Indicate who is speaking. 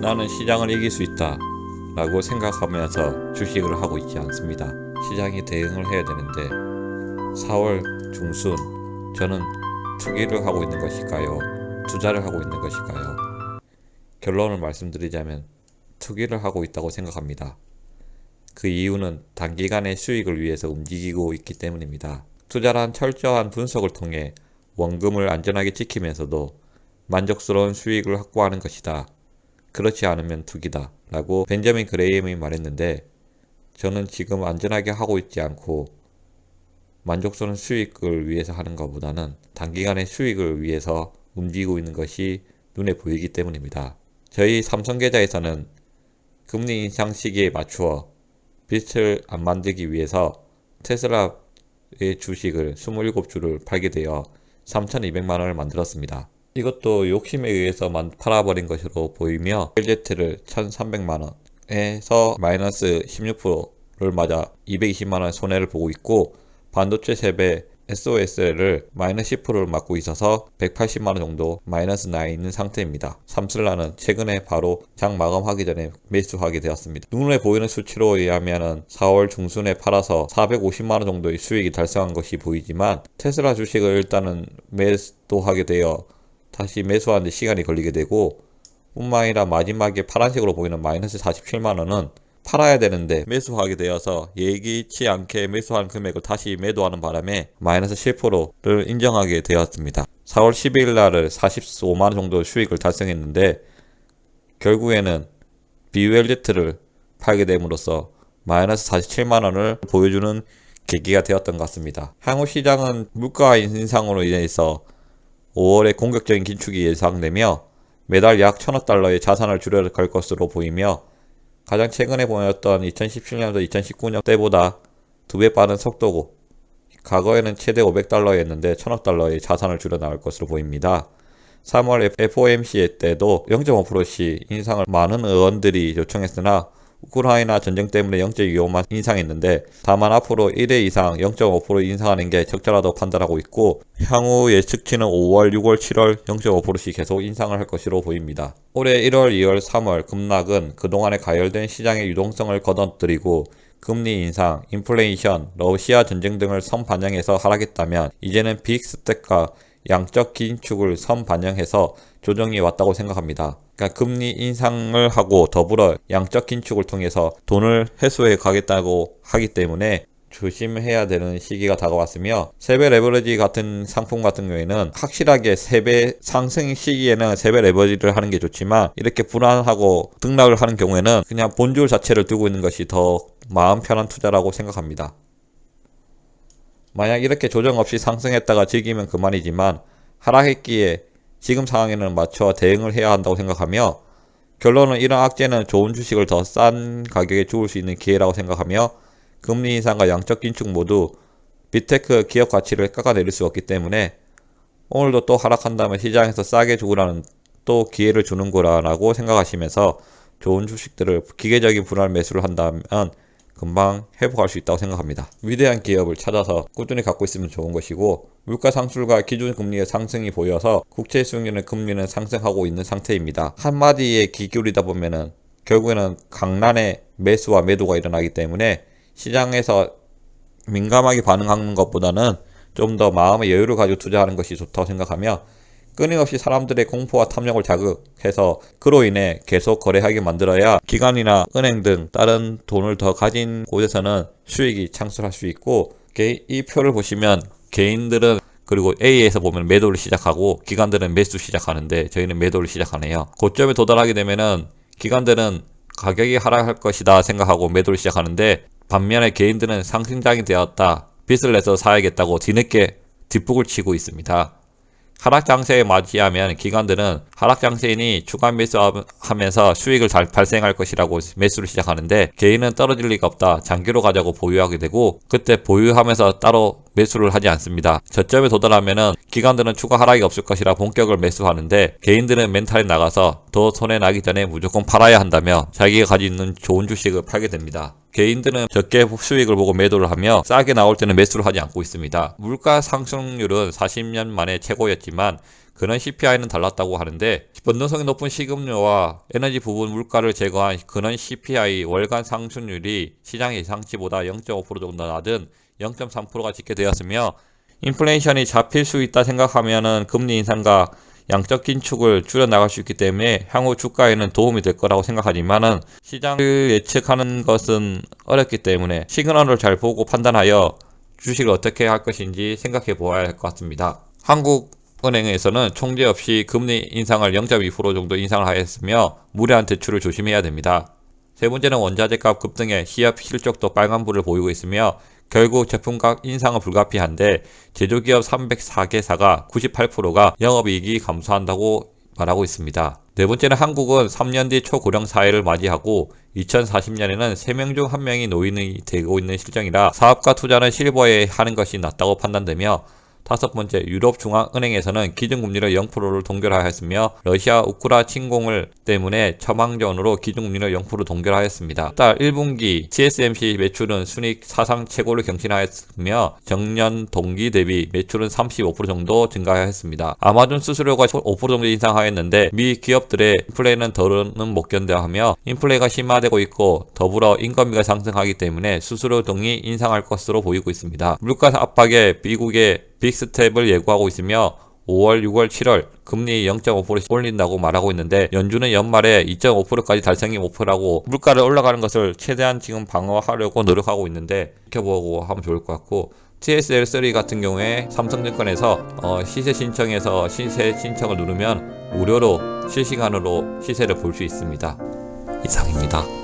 Speaker 1: 나는 시장을 이길 수 있다 라고 생각하면서 주식을 하고 있지 않습니다. 시장이 대응을 해야 되는데 4월 중순 저는 투기를 하고 있는 것일까요? 투자를 하고 있는 것일까요? 결론을 말씀드리자면 투기를 하고 있다고 생각합니다. 그 이유는 단기간의 수익을 위해서 움직이고 있기 때문입니다. 투자란 철저한 분석을 통해 원금을 안전하게 지키면서도 만족스러운 수익을 확보하는 것이다. 그렇지 않으면 투기다 라고 벤저민 그레이엄이 말했는데, 저는 지금 안전하게 하고 있지 않고 만족스러운 수익을 위해서 하는 것보다는 단기간의 수익을 위해서 움직이고 있는 것이 눈에 보이기 때문입니다. 저희 삼성계좌에서는 금리 인상 시기에 맞추어 빚을 안 만들기 위해서 테슬라의 주식을 27주를 팔게 되어 3,200만원을 만들었습니다. 이것도 욕심에 의해서 팔아버린 것으로 보이며, LZ를 1,300만원에서 마이너스 16%를 맞아 220만원 손해를 보고 있고, 반도체 세배 SOSL을 마이너스 10%를 맞고 있어서 180만원 정도 마이너스 나 있는 상태입니다. 삼슬라는 최근에 바로 장 마감하기 전에 매수하게 되었습니다. 눈에 보이는 수치로 의하면 4월 중순에 팔아서 450만원 정도의 수익이 달성한 것이 보이지만, 테슬라 주식을 일단은 매도하게 되어 다시 매수하는데 시간이 걸리게 되고, 뿐만 아니라 마지막에 파란색으로 보이는 마이너스 47만원은 팔아야 되는데 매수하게 되어서 예기치 않게 매수한 금액을 다시 매도하는 바람에 마이너스 7%를 인정하게 되었습니다. 4월 12일 날을 45만원 정도 수익을 달성했는데, 결국에는 BULZ를 팔게 됨으로써 마이너스 47만원을 보여주는 계기가 되었던 것 같습니다. 향후 시장은 물가 인상으로 인해서 5월에 공격적인 긴축이 예상되며 매달 약 1,000억 달러의 자산을 줄여갈 것으로 보이며, 가장 최근에 보였던 2017년도 2019년 때보다 2배 빠른 속도고, 과거에는 최대 500달러였는데 1,000억 달러의 자산을 줄여 나갈 것으로 보입니다. 3월 FOMC 때도 0.5%씩 인상을 많은 의원들이 요청했으나 우크라이나 전쟁 때문에 0.25만 인상했는데, 다만 앞으로 1회 이상 0.5% 인상하는 게 적절하다고 판단하고 있고, 향후 예측치는 5월, 6월, 7월 0.5%씩 계속 인상을 할 것으로 보입니다. 올해 1월, 2월, 3월 급락은 그동안에 가열된 시장의 유동성을 거둬들이고 금리 인상, 인플레이션, 러시아 전쟁 등을 선반영해서 하락했다면, 이제는 빅스텝과 양적 긴축을 선반영해서 조정이 왔다고 생각합니다. 그러니까 금리 인상을 하고 더불어 양적 긴축을 통해서 돈을 회수해 가겠다고 하기 때문에 조심해야 되는 시기가 다가왔으며, 세배 레버리지 같은 상품 같은 경우에는 확실하게 세배 상승 시기에는 세배 레버리지를 하는 게 좋지만, 이렇게 불안하고 등락을 하는 경우에는 그냥 본줄 자체를 두고 있는 것이 더 마음 편한 투자라고 생각합니다. 만약 이렇게 조정 없이 상승했다가 즐기면 그만이지만, 하락했기에 지금 상황에는 맞춰 대응을 해야 한다고 생각하며, 결론은 이런 악재는 좋은 주식을 더 싼 가격에 주울 수 있는 기회라고 생각하며, 금리 인상과 양적 긴축 모두 빅테크 기업 가치를 깎아내릴 수 없기 때문에 오늘도 또 하락한다면 시장에서 싸게 주고라는 또 기회를 주는 거라고 생각하시면서 좋은 주식들을 기계적인 분할 매수를 한다면 금방 회복할 수 있다고 생각합니다. 위대한 기업을 찾아서 꾸준히 갖고 있으면 좋은 것이고, 물가 상승과 기준 금리의 상승이 보여서 국채 수익률의 금리는 상승하고 있는 상태입니다. 한마디에 귀 기울이다 보면은 결국에는 강란의 매수와 매도가 일어나기 때문에 시장에서 민감하게 반응하는 것보다는 좀 더 마음의 여유를 가지고 투자하는 것이 좋다고 생각하며, 끊임없이 사람들의 공포와 탐욕을 자극해서 그로 인해 계속 거래하게 만들어야 기관이나 은행 등 다른 돈을 더 가진 곳에서는 수익이 창출할 수 있고, 이 표를 보시면 개인들은 그리고 A에서 보면 매도를 시작하고 기관들은 매수 시작하는데, 저희는 매도를 시작하네요. 고점에 도달하게 되면은 기관들은 가격이 하락할 것이다 생각하고 매도를 시작하는데, 반면에 개인들은 상승장이 되었다, 빚을 내서 사야겠다고 뒤늦게 뒷북을 치고 있습니다. 하락장세에 맞이하면 기관들은 하락장세이니 추가 매수하면서 수익을 잘 발생할 것이라고 매수를 시작하는데, 개인은 떨어질 리가 없다, 장기로 가자고 보유하게 되고, 그때 보유하면서 따로 매수를 하지 않습니다. 저점에 도달하면은 기관들은 추가 하락이 없을 것이라 본격을 매수하는데, 개인들은 멘탈이 나가서 더 손해 나기 전에 무조건 팔아야 한다며 자기가 가지고 있는 좋은 주식을 팔게 됩니다. 개인들은 적게 수익을 보고 매도를 하며 싸게 나올 때는 매수를 하지 않고 있습니다. 물가 상승률은 40년 만에 최고였지만 그런 CPI는 달랐다고 하는데 변동성이 높은 식음료와 에너지 부분 물가를 제거한 그런 CPI 월간 상승률이 시장 예상치보다 0.5% 정도 낮은 0.3%가 집계되었으며 인플레이션이 잡힐 수 있다 생각하면은 금리 인상과 양적 긴축을 줄여나갈 수 있기 때문에 향후 주가에는 도움이 될 거라고 생각하지만은 시장을 예측하는 것은 어렵기 때문에 시그널을 잘 보고 판단하여 주식을 어떻게 할 것인지 생각해 보아야 할 것 같습니다. 한국은행에서는 총재 없이 금리 인상을 0.2% 정도 인상을 하였으며 무리한 대출을 조심해야 됩니다. 세 번째는 원자재값 급등에 기업 실적도 빨간불을 보이고 있으며 결국 제품값 인상은 불가피한데 제조기업 304개사가 98%가 영업이익이 감소한다고 말하고 있습니다. 네 번째는 한국은 3년 뒤 초고령 사회를 맞이하고 2040년에는 3명 중 1명이 노인이 되고 있는 실정이라 사업과 투자는 실버에 하는 것이 낫다고 판단되며 다섯 번째, 유럽중앙은행에서는 기준금리를 0%를 동결하였으며 러시아 우크라 침공을 때문에 처방전으로 기준금리를 0% 동결하였습니다. 달 1분기 TSMC 매출은 순이익 사상 최고를 경신하였으며 전년 동기 대비 매출은 35% 정도 증가하였습니다. 아마존 수수료가 5% 정도 인상하였는데 미 기업들의 인플레는 더는 못 견뎌하며 인플레가 심화되고 있고 더불어 인건비가 상승하기 때문에 수수료 등이 인상할 것으로 보이고 있습니다. 물가 압박에 미국의 빅스텝을 예고하고 있으며 5월, 6월, 7월 금리 0.5%씩 올린다고 말하고 있는데 연준은 연말에 2.5%까지 달성이 목표라고 물가를 올라가는 것을 최대한 지금 방어하려고 노력하고 있는데 지켜보고 하면 좋을 것 같고 TSL3 같은 경우에 삼성증권에서 시세 신청해서 시세 신청을 누르면 무료로 실시간으로 시세를 볼 수 있습니다. 이상입니다.